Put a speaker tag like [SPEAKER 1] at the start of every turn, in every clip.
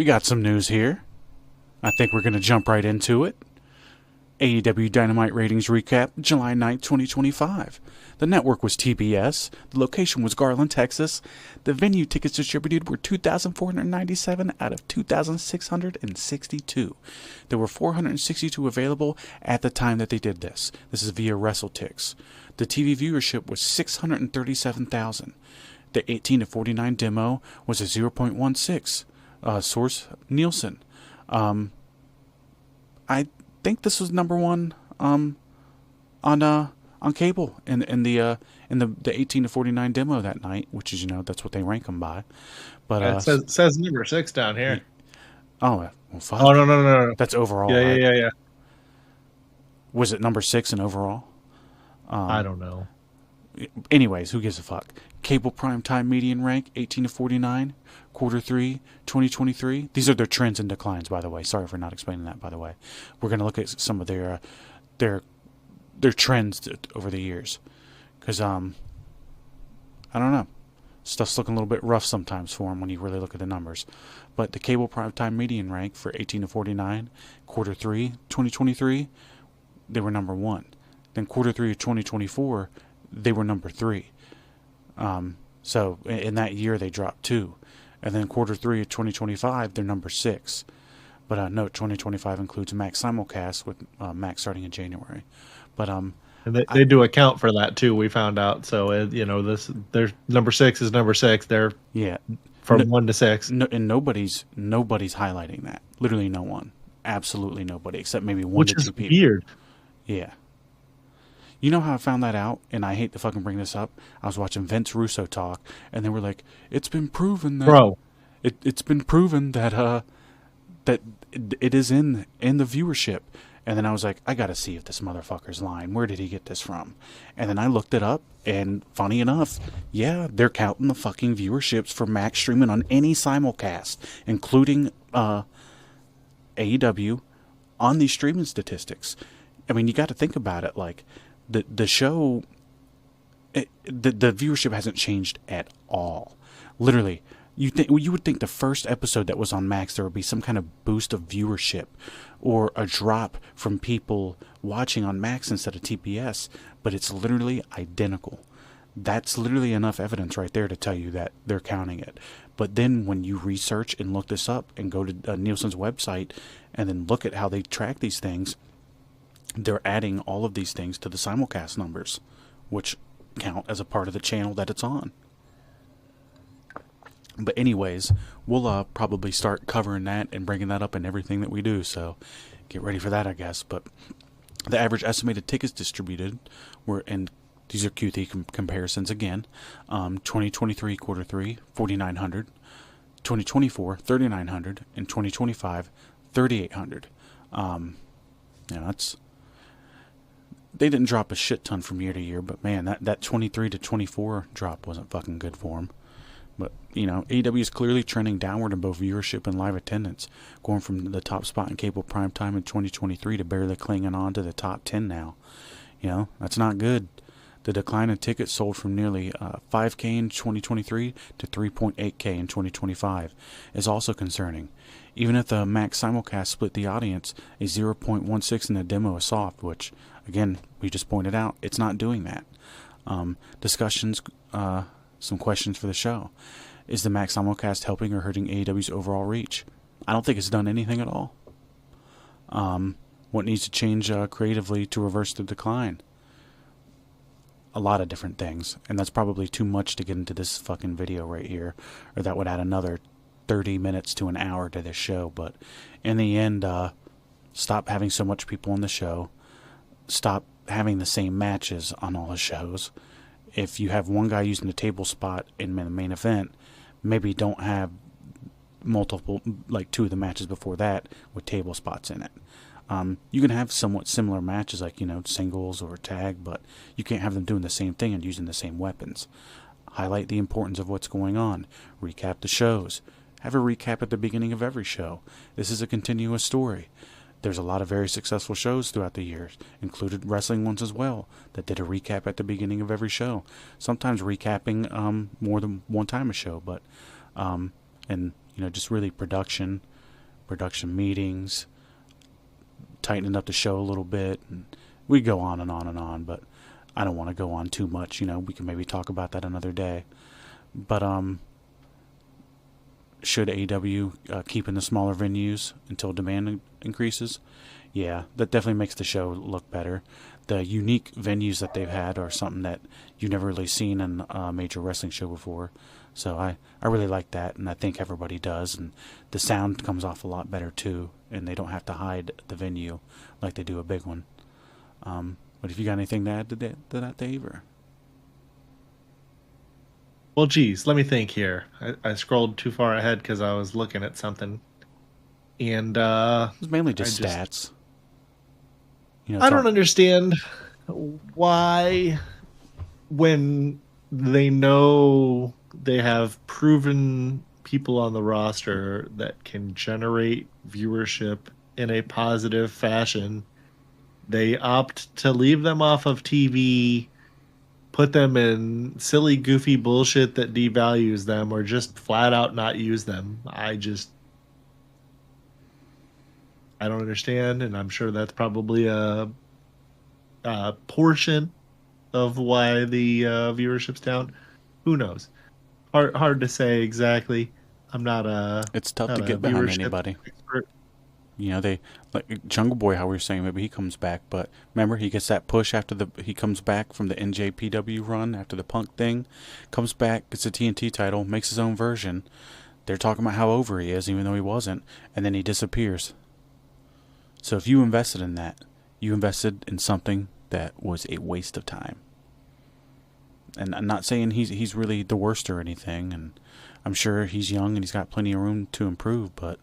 [SPEAKER 1] We got some news here. I think we're going to jump right into it. AEW Dynamite ratings recap, July 9th, 2025. The network was TBS. The location was Garland, Texas. The venue tickets distributed were 2,497 out of 2,662. There were 462 available at the time that they did this. This is via WrestleTix. The TV viewership was 637,000. The 18 to 49 demo was a 0.16. Source Nielsen. I think this was number one on cable in the 18 to 49 demo that night, which is, that's what they rank them by. But
[SPEAKER 2] it says number 6 down here.
[SPEAKER 1] Oh, well, fuck.
[SPEAKER 2] Oh no.
[SPEAKER 1] That's overall.
[SPEAKER 2] Yeah,
[SPEAKER 1] right?
[SPEAKER 2] yeah.
[SPEAKER 1] Was it number 6 in overall?
[SPEAKER 2] I don't know.
[SPEAKER 1] Anyways, who gives a fuck? Cable primetime median rank 18 to 49, quarter 3, 2023. These are their trends and declines, by the way. Sorry for not explaining that, by the way. We're going to look at some of their trends over the years, because I don't know, stuff's looking a little bit rough sometimes for them when you really look at the numbers. But the cable primetime median rank for 18 to 49, quarter 3, 2023, they were number 1. Then quarter 3 of 2024, they were number 3. So in that year they dropped 2, and then quarter 3 of 2025 they're number 6. But note 2025 includes Max simulcast with Max starting in January. But
[SPEAKER 2] and they do account for that too. We found out. So their number 6 is number 6. They're from 1 to 6.
[SPEAKER 1] No, and nobody's highlighting that. Literally no one. Absolutely nobody, except maybe one
[SPEAKER 2] Which
[SPEAKER 1] to two
[SPEAKER 2] is
[SPEAKER 1] people.
[SPEAKER 2] Weird.
[SPEAKER 1] Yeah. You know how I found that out? And I hate to fucking bring this up. I was watching Vince Russo talk, and they were like, "It's been proven that it's been proven that that it is in the viewership." And then I was like, I gotta see if this motherfucker's lying. Where did he get this from? And then I looked it up, and funny enough, yeah, they're counting the fucking viewerships for Max streaming on any simulcast, including AEW, on these streaming statistics. I mean, you got to think about it. Like, the show, the viewership hasn't changed at all. Literally, you would think the first episode that was on Max, there would be some kind of boost of viewership or a drop from people watching on Max instead of TPS, but it's literally identical. That's literally enough evidence right there to tell you that they're counting it. But then when you research and look this up and go to Nielsen's website and then look at how they track these things, they're adding all of these things to the simulcast numbers, which count as a part of the channel that it's on. But anyways, we'll probably start covering that and bringing that up in everything that we do, so get ready for that, I guess. But the average estimated tickets distributed were, and these are QT comparisons again, 2023 quarter 3, 4,900, 2024, 3,900, and 2025, 3,800. That's... They didn't drop a shit ton from year to year, but man, that 23 to 24 drop wasn't fucking good for them. But, AEW is clearly trending downward in both viewership and live attendance, going from the top spot in cable primetime in 2023 to barely clinging on to the top 10 now. That's not good. The decline in tickets sold from nearly 5K in 2023 to 3.8K in 2025 is also concerning. Even if the Max simulcast split the audience, a 0.16 in the demo is soft, which, again, we just pointed out, it's not doing that. Discussions, some questions for the show. Is the Max simulcast helping or hurting AEW's overall reach? I don't think it's done anything at all. What needs to change creatively to reverse the decline? A lot of different things, and that's probably too much to get into this fucking video right here, or that would add another 30 minutes to an hour to this show. But in the end, stop having so much people on the show. Stop having the same matches on all the shows. If you have one guy using the table spot in the main event, maybe don't have multiple, like 2 of the matches before that with table spots in it. You can have somewhat similar matches, like, singles or tag, but you can't have them doing the same thing and using the same weapons. Highlight the importance of what's going on. Recap the shows. Have a recap at the beginning of every show. This is a continuous story. There's a lot of very successful shows throughout the years, included wrestling ones as well, that did a recap at the beginning of every show. Sometimes recapping more than one time a show, but just really production production meetings, tightening up the show a little bit, and we go on and on and on, but I don't want to go on too much. We can maybe talk about that another day. But should AEW keep in the smaller venues until demand increases? Yeah, that definitely makes the show look better. The unique venues that they've had are something that you've never really seen in a major wrestling show before. So I really like that, and I think everybody does. And the sound comes off a lot better too, and they don't have to hide the venue like they do a big one. But if you got anything to add to that, Dave? Or?
[SPEAKER 2] Well, geez, let me think here. I scrolled too far ahead because I was looking at something. And
[SPEAKER 1] it was mainly just stats.
[SPEAKER 2] I don't understand why, when they know they have proven people on the roster that can generate viewership in a positive fashion, they opt to leave them off of TV, put them in silly, goofy bullshit that devalues them, or just flat out not use them. I don't understand, and I'm sure that's probably a portion of why the viewership's down. Who knows? Hard to say exactly. I'm not a.
[SPEAKER 1] It's tough to get behind anybody. Expert. They like Jungle Boy. How we were saying, maybe he comes back, but remember he gets that push after he comes back from the NJPW run after the Punk thing, comes back, gets a TNT title, makes his own version. They're talking about how over he is, even though he wasn't, and then he disappears. So if you invested in that, you invested in something that was a waste of time. And I'm not saying he's really the worst or anything, and I'm sure he's young and he's got plenty of room to improve, but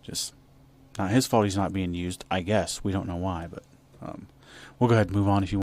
[SPEAKER 1] just not his fault he's not being used, I guess. We don't know why, but we'll go ahead and move on if you want.